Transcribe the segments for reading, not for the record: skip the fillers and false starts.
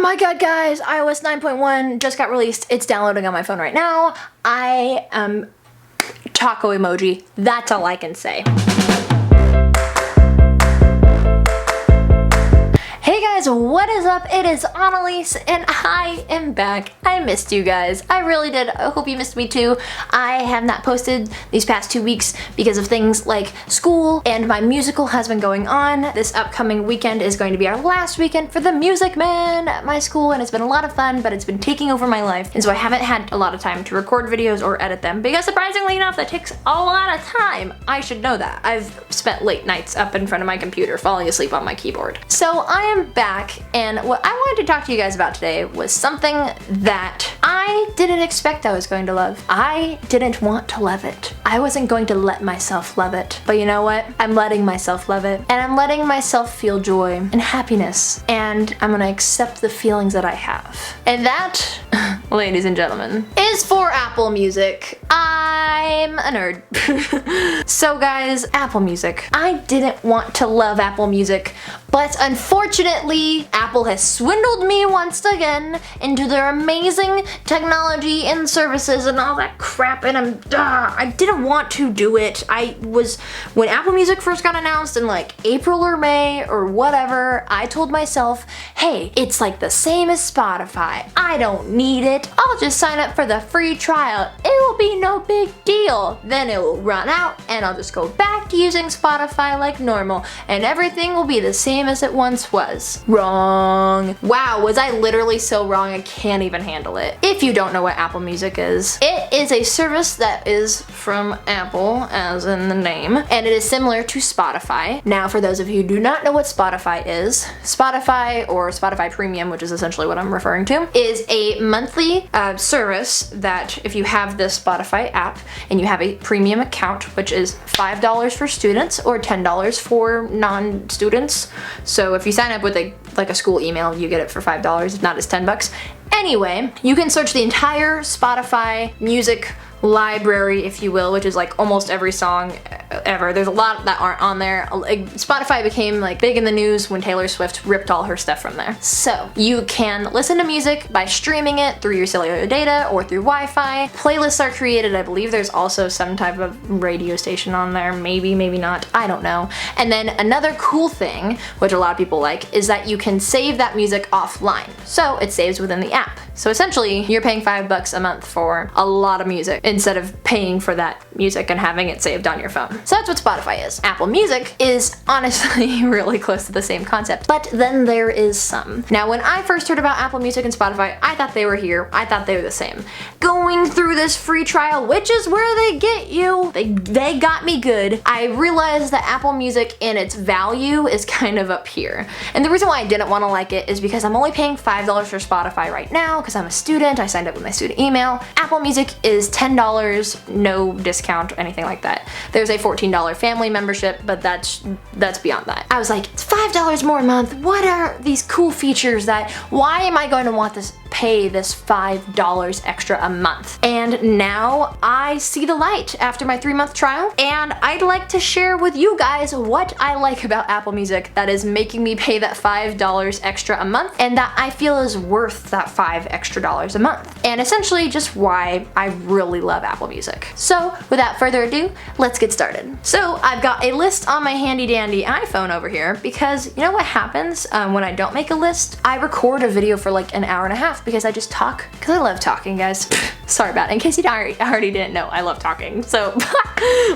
my god, guys, iOS 9.1 just got released. It's downloading on my phone right now. I am taco emoji. That's all I can say. Hey guys, what is up? It is Annalise and I am back. I missed you guys. I really did. I hope you missed me too. I have not posted these past 2 weeks because of things like school, and my musical has been going on. This upcoming weekend is going to be our last weekend for the Music Man at my school, and it's been a lot of fun, but it's been taking over my life, and so I haven't had a lot of time to record videos or edit them because surprisingly enough, that takes a lot of time. I should know that. I've spent late nights up in front of my computer falling asleep on my keyboard. So I am back, and what I wanted to talk to you guys about today was something that I didn't expect I was going to love. I didn't want to love it. I wasn't going to let myself love it. But you know what? I'm letting myself love it. And I'm letting myself feel joy and happiness. And I'm gonna accept the feelings that I have. And that, ladies and gentlemen, is for Apple Music. I'm a nerd. So guys, Apple Music. I didn't want to love Apple Music, but unfortunately, Apple has swindled me once again into their amazing technology and services and all that crap, and I didn't want to do it. When Apple Music first got announced in like April or May or whatever, I told myself, hey, it's like the same as Spotify. I don't need it. I'll just sign up for the free trial. It will be no big deal. Then it will run out and I'll just go back to using Spotify like normal and everything will be the same as it once was. Wrong. Wow, was I literally so wrong? I can't even handle it. If you don't know what Apple Music is, it is a service that is from Apple, as in the name, and it is similar to Spotify. Now, for those of you who do not know what Spotify is, Spotify, or Spotify Premium, which is essentially what I'm referring to, is a monthly service that if you have the Spotify app and you have a premium account, which is $5 for students or $10 for non-students. So if you sign up with a school email, you get it for $5, if not, it's $10. Anyway, you can search the entire Spotify music library, if you will, which is like almost every song ever. There's a lot that aren't on there. Like, Spotify became like big in the news when Taylor Swift ripped all her stuff from there. So you can listen to music by streaming it through your cellular data or through Wi-Fi. Playlists are created. I believe there's also some type of radio station on there. Maybe, maybe not. I don't know. And then another cool thing, which a lot of people like, is that you can save that music offline. So it saves within the app. So essentially, you're paying $5 a month for a lot of music instead of paying for that music and having it saved on your phone. So that's what Spotify is. Apple Music is honestly really close to the same concept, but then there is some. Now, when I first heard about Apple Music and Spotify, I thought they were here. I thought they were the same. Going through this free trial, which is where they get you, they got me good, I realized that Apple Music in its value is kind of up here. And the reason why I didn't want to like it is because I'm only paying $5 for Spotify right now because I'm a student. I signed up with my student email. Apple Music is $10, no discount or anything like that. There's a $14 family membership, but that's beyond that. I was like, it's $5 more a month. What are these cool features why am I going to want this, pay this $5 extra a month? And now I see the light after my 3-month trial, and I'd like to share with you guys what I like about Apple Music that is making me pay that $5 extra a month and that I feel is worth that $5 extra a month, and essentially just why I really love Apple Music. So without further ado, let's get started. So I've got a list on my handy dandy iPhone over here because you know what happens when I don't make a list? I record a video for like an hour and a half because I just talk, because I love talking, guys. Sorry about it. In case you already didn't know, I love talking. So,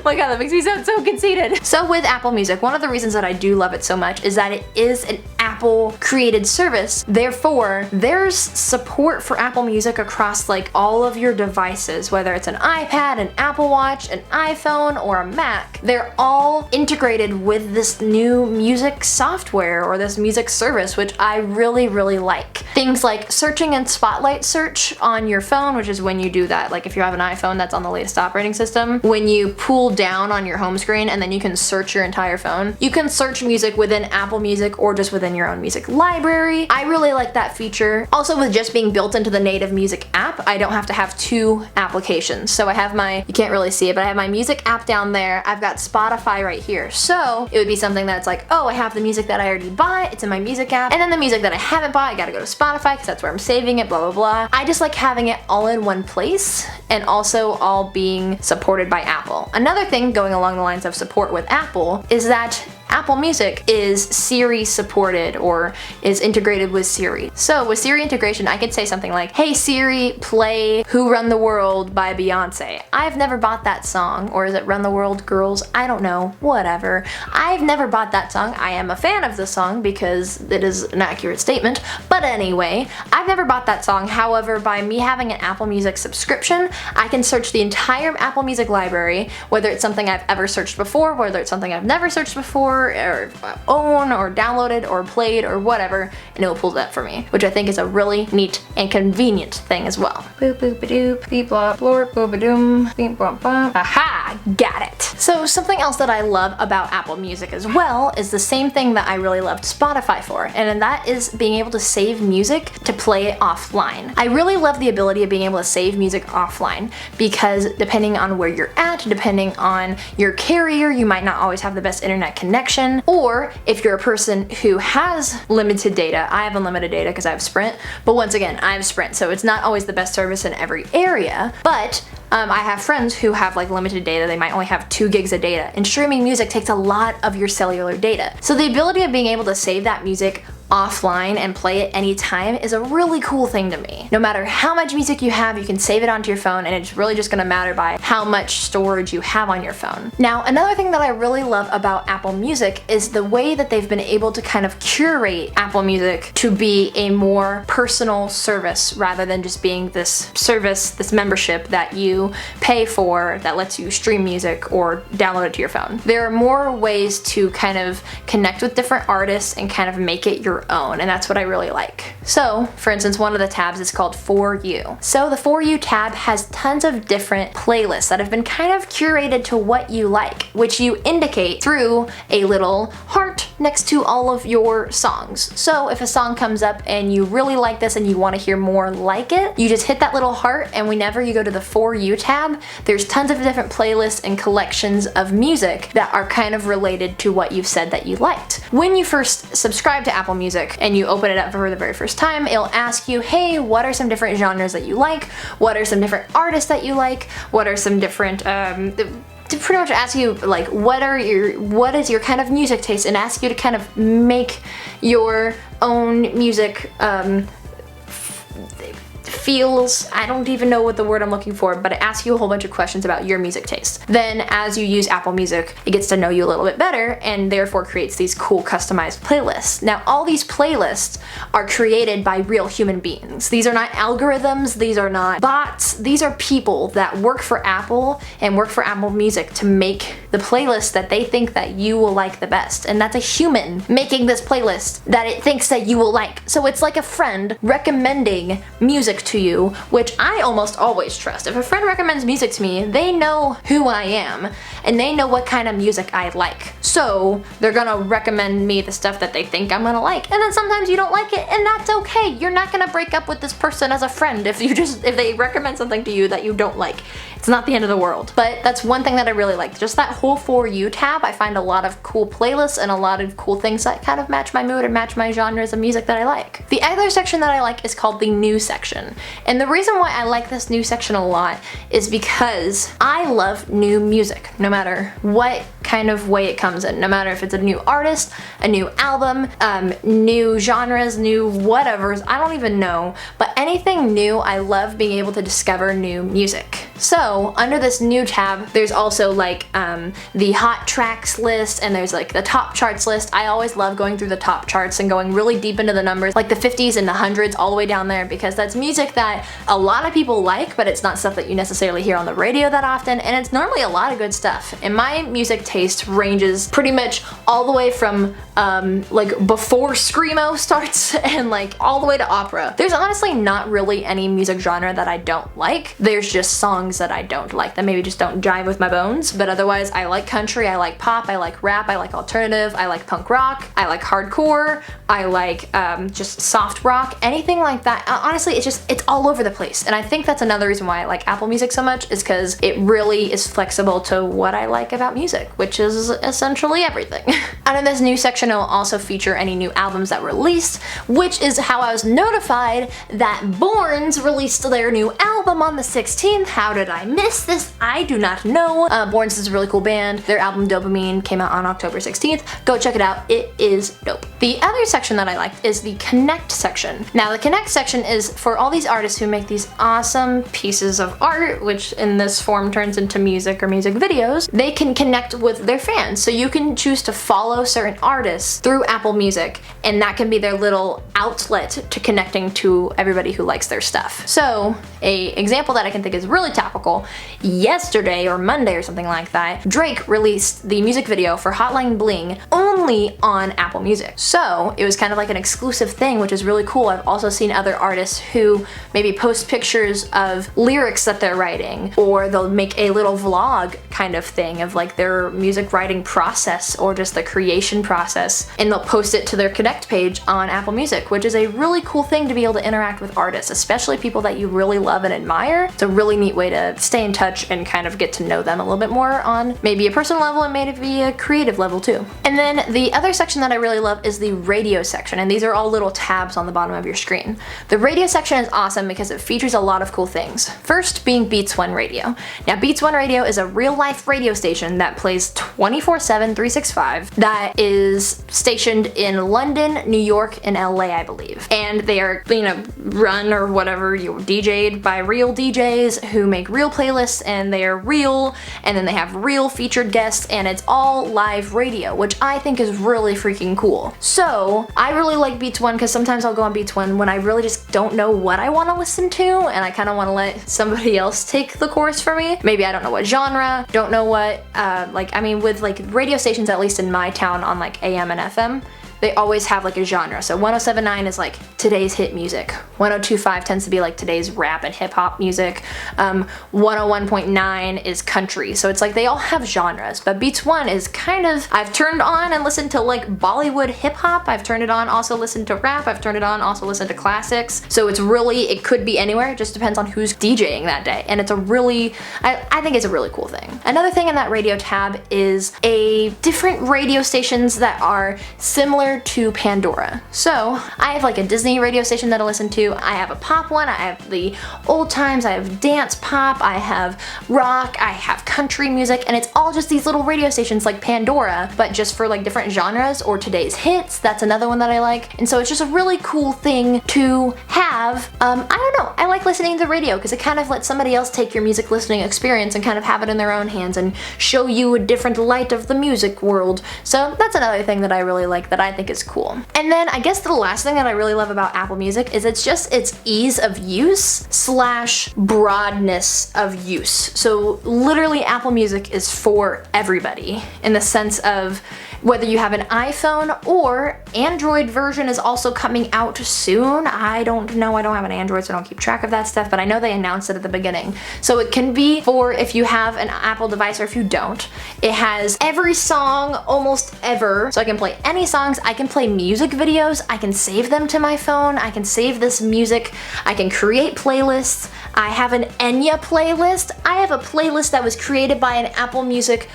my god, that makes me sound so conceited. So with Apple Music, one of the reasons that I do love it so much is that it is an Apple created service. Therefore, there's support for Apple Music across like all of your devices, whether it's an iPad, an Apple Watch, an iPhone, or a Mac. They're all integrated with this new music software or this music service, which I really, really like. Things like searching and spotlight search on your phone, which is when you do that, like if you have an iPhone that's on the latest operating system, when you pull down on your home screen and then you can search your entire phone. You can search music within Apple Music or just within your own music library. I really like that feature. Also, with just being built into the native music app, I don't have to have 2 applications. So I have my, you can't really see it, but I have my music app down there. I've got Spotify right here. So it would be something that's like, oh, I have the music that I already bought, it's in my music app, and then the music that I haven't bought, I gotta go to Spotify Spotify because that's where I'm saving it, blah blah blah. I just like having it all in one place and also all being supported by Apple. Another thing going along the lines of support with Apple is that Apple Music is Siri supported or is integrated with Siri. So with Siri integration, I could say something like, hey Siri, play Who Run the World by Beyonce. I've never bought that song, or is it Run the World Girls? I don't know, whatever. I've never bought that song. I am a fan of the song because it is an accurate statement, but anyway, I've never bought that song. However, by me having an Apple Music subscription, I can search the entire Apple Music library, whether it's something I've ever searched before, whether it's something I've never searched before, or own or downloaded or played or whatever, and it will pull that for me, which I think is a really neat and convenient thing as well. Boop boop a doop, beep bop, blorp boop a doom, beep bop bop. Aha! Got it! So something else that I love about Apple Music as well is the same thing that I really loved Spotify for, and that is being able to save music to play it offline. I really love the ability of being able to save music offline because depending on where you're at, depending on your carrier, you might not always have the best internet connection, or if you're a person who has limited data. I have unlimited data because I have Sprint, but once again, I have Sprint, so it's not always the best service in every area, but I have friends who have like limited data. They might only have 2 gigs of data, and streaming music takes a lot of your cellular data. So the ability of being able to save that music offline and play it anytime is a really cool thing to me. No matter how much music you have, you can save it onto your phone, and it's really just gonna matter by how much storage you have on your phone. Now, another thing that I really love about Apple Music is the way that they've been able to kind of curate Apple Music to be a more personal service rather than just being this service, this membership that you pay for that lets you stream music or download it to your phone. There are more ways to kind of connect with different artists and kind of make it your own, and that's what I really like. So, for instance, one of the tabs is called For You. So the For You tab has tons of different playlists that have been kind of curated to what you like, which you indicate through a little heart next to all of your songs. So if a song comes up and you really like this and you want to hear more like it, you just hit that little heart, and whenever you go to the For You tab, there's tons of different playlists and collections of music that are kind of related to what you've said that you liked. When you first subscribe to Apple Music and you open it up for the very first time, it'll ask you, hey, what are some different genres that you like? What are some different artists that you like? What are some different, to pretty much ask you, like, what is your kind of music taste, and ask you to kind of make your own music, feels, I don't even know what the word I'm looking for, but it asks you a whole bunch of questions about your music taste. Then as you use Apple Music, it gets to know you a little bit better and therefore creates these cool customized playlists. Now all these playlists are created by real human beings. These are not algorithms, these are not bots, these are people that work for Apple and work for Apple Music to make the playlist that they think that you will like the best. And that's a human making this playlist that it thinks that you will like. So it's like a friend recommending music to you, which I almost always trust. If a friend recommends music to me, they know who I am and they know what kind of music I like. So they're gonna recommend me the stuff that they think I'm gonna like. And then sometimes you don't like it, and that's okay. You're not gonna break up with this person as a friend if they recommend something to you that you don't like. It's not the end of the world. But that's one thing that I really like. Just that whole For You tab, I find a lot of cool playlists and a lot of cool things that kind of match my mood and match my genres of music that I like. The other section that I like is called the New section. And the reason why I like this New section a lot is because I love new music, no matter what kind of way it comes in. No matter if it's a new artist, a new album, new genres, new whatevers, I don't even know. But anything new, I love being able to discover new music. So under this New tab, there's also like the hot tracks list, and there's like the top charts list. I always love going through the top charts and going really deep into the numbers, like the 50s and the 100s all the way down there, because that's music that a lot of people like, but it's not stuff that you necessarily hear on the radio that often, and it's normally a lot of good stuff. And my music taste ranges pretty much all the way from like before Screamo starts and like all the way to opera. There's honestly not really any music genre that I don't like. There's just songs songs that I don't like, that maybe just don't jive with my bones. But otherwise, I like country, I like pop, I like rap, I like alternative, I like punk rock, I like hardcore, I like just soft rock, anything like that. Honestly, it's all over the place. And I think that's another reason why I like Apple Music so much, is because it really is flexible to what I like about music, which is essentially everything. Under this new section, it will also feature any new albums that were released, which is how I was notified that Borns released their new album on the 16th. How did I miss this? I do not know. Borns is a really cool band. Their album Dopamine came out on October 16th. Go check it out. It is dope. The other section that I liked is the Connect section. Now, the Connect section is for all these artists who make these awesome pieces of art, which in this form turns into music or music videos. They can connect with their fans. So you can choose to follow certain artists through Apple Music, and that can be their little outlet to connecting to everybody who likes their stuff. So a example that I can think is really topical, yesterday or Monday or something like that, Drake released the music video for Hotline Bling only on Apple Music. So it was kind of like an exclusive thing, which is really cool. I've also seen other artists who maybe post pictures of lyrics that they're writing, or they'll make a little vlog kind of thing of like their music writing process or just the creation process, and they'll post it to their Connect page on Apple Music, which is a really cool thing to be able to interact with artists, especially people that you really love and admire. It's a really neat way to stay in touch and kind of get to know them a little bit more on maybe a personal level and maybe a creative level too. And then the other section that I really love is the radio section, and these are all little tabs on the bottom of your screen. The radio section is awesome because it features a lot of cool things. First being Beats One Radio. Now, Beats One Radio is a real-life radio station that plays 24/7, 365, that is stationed in London, New York, and LA, I believe. And they are, run or whatever, DJ'd by real DJs who make real playlists, and they are real, and then they have real featured guests, and it's all live radio, which I think is really freaking cool. So I really like Beats One because sometimes I'll go on Beats One when I really just don't know what I want to listen to, and I kind of want to let somebody else take the course for me. Maybe I don't know what genre, don't know what, with like radio stations, at least in my town on like AM and FM, they always have like a genre. So 107.9 is like today's hit music. 102.5 tends to be like today's rap and hip hop music. 101.9 is country. So it's like they all have genres, but Beats One is kind of, I've turned on and listened to like Bollywood hip hop. I've turned it on, also listened to rap. I've turned it on, also listened to classics. So it's really, it could be anywhere. It just depends on who's DJing that day. And it's a really, I think it's a really cool thing. Another thing in that radio tab is a different radio stations that are similar to Pandora. So I have like a Disney radio station that I listen to. I have a pop one. I have the old times. I have dance pop. I have rock. I have country music, and it's all just these little radio stations like Pandora, but just for like different genres, or today's hits. That's another one that I like. And so it's just a really cool thing to have. I don't know. I like listening to the radio because it kind of lets somebody else take your music listening experience and kind of have it in their own hands and show you a different light of the music world. So that's another thing that I really like, that I think is cool. And then I guess the last thing that I really love about Apple Music is it's just its ease of use / broadness of use. So literally Apple Music is for everybody in the sense of whether you have an iPhone, or Android version is also coming out soon. I don't know, I don't have an Android, so I don't keep track of that stuff, but I know they announced it at the beginning. So it can be for if you have an Apple device or if you don't. It has every song almost ever, so I can play any songs, I can play music videos, I can save them to my phone, I can save this music, I can create playlists. I have an Enya playlist. I have a playlist that was created by an Apple Music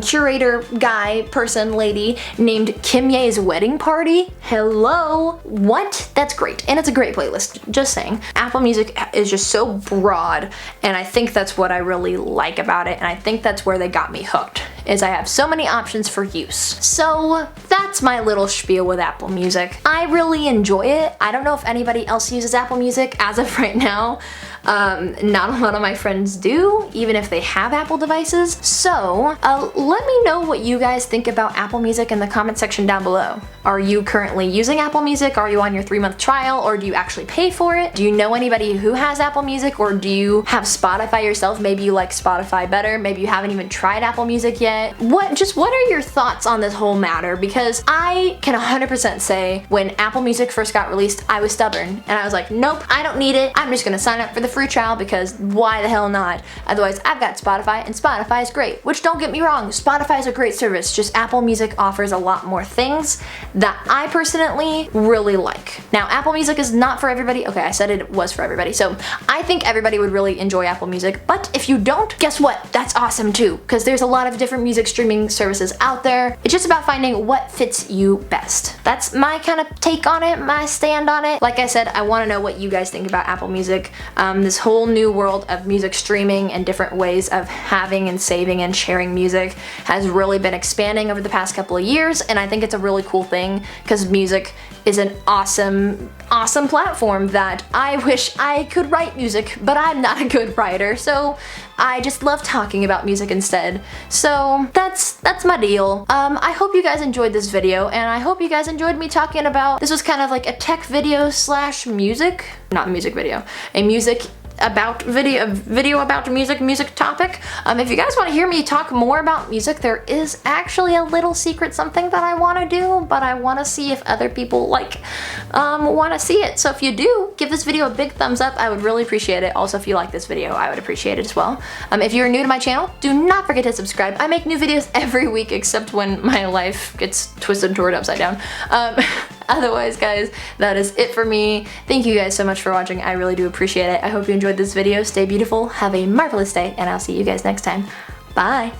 curator guy, person, lady, named Kim Ye's Wedding Party. Hello? What? That's great. And it's a great playlist, just saying. Apple Music is just so broad, and I think that's what I really like about it, and I think that's where they got me hooked, is I have so many options for use. So that's my little spiel with Apple Music. I really enjoy it. I don't know if anybody else uses Apple Music as of right now. Not a lot of my friends do, even if they have Apple devices. So let me know what you guys think about Apple Music in the comment section down below. Are you currently using Apple Music? Are you on your 3-month trial, or do you actually pay for it? Do you know anybody who has Apple Music, or do you have Spotify yourself? Maybe you like Spotify better. Maybe you haven't even tried Apple Music yet. What are your thoughts on this whole matter? Because I can 100% say when Apple Music first got released, I was stubborn and I was like, nope, I don't need it. I'm just gonna sign up for the free trial because why the hell not? Otherwise, I've got Spotify, and Spotify is great. Which, don't get me wrong, Spotify is a great service, just Apple Music offers a lot more things that I personally really like. Now, Apple Music is not for everybody. Okay, I said it was for everybody. So I think everybody would really enjoy Apple Music, but if you don't, guess what? That's awesome too, because there's a lot of different music streaming services out there. It's just about finding what fits you best. That's my kind of take on it, my stand on it. Like I said, I want to know what you guys think about Apple Music. This whole new world of music streaming and different ways of having and saving and sharing music has really been expanding over the past couple of years, and I think it's a really cool thing because music is an awesome platform that I wish I could write music, but I'm not a good writer, so I just love talking about music instead. So that's my deal. I hope you guys enjoyed this video, and I hope you guys enjoyed me talking about, this was kind of like a tech video slash music, not music video, a music about video about music topic. If you guys want to hear me talk more about music, there is actually a little secret something that I want to do, but I want to see if other people want to see it. So if you do, give this video a big thumbs up. I would really appreciate it. Also, if you like this video, I would appreciate it as well. If you're new to my channel, do not forget to subscribe. I make new videos every week except when my life gets twisted and turned upside down. Otherwise, guys, that is it for me. Thank you guys so much for watching. I really do appreciate it. I hope you enjoyed this video. Stay beautiful, have a marvelous day, and I'll see you guys next time. Bye!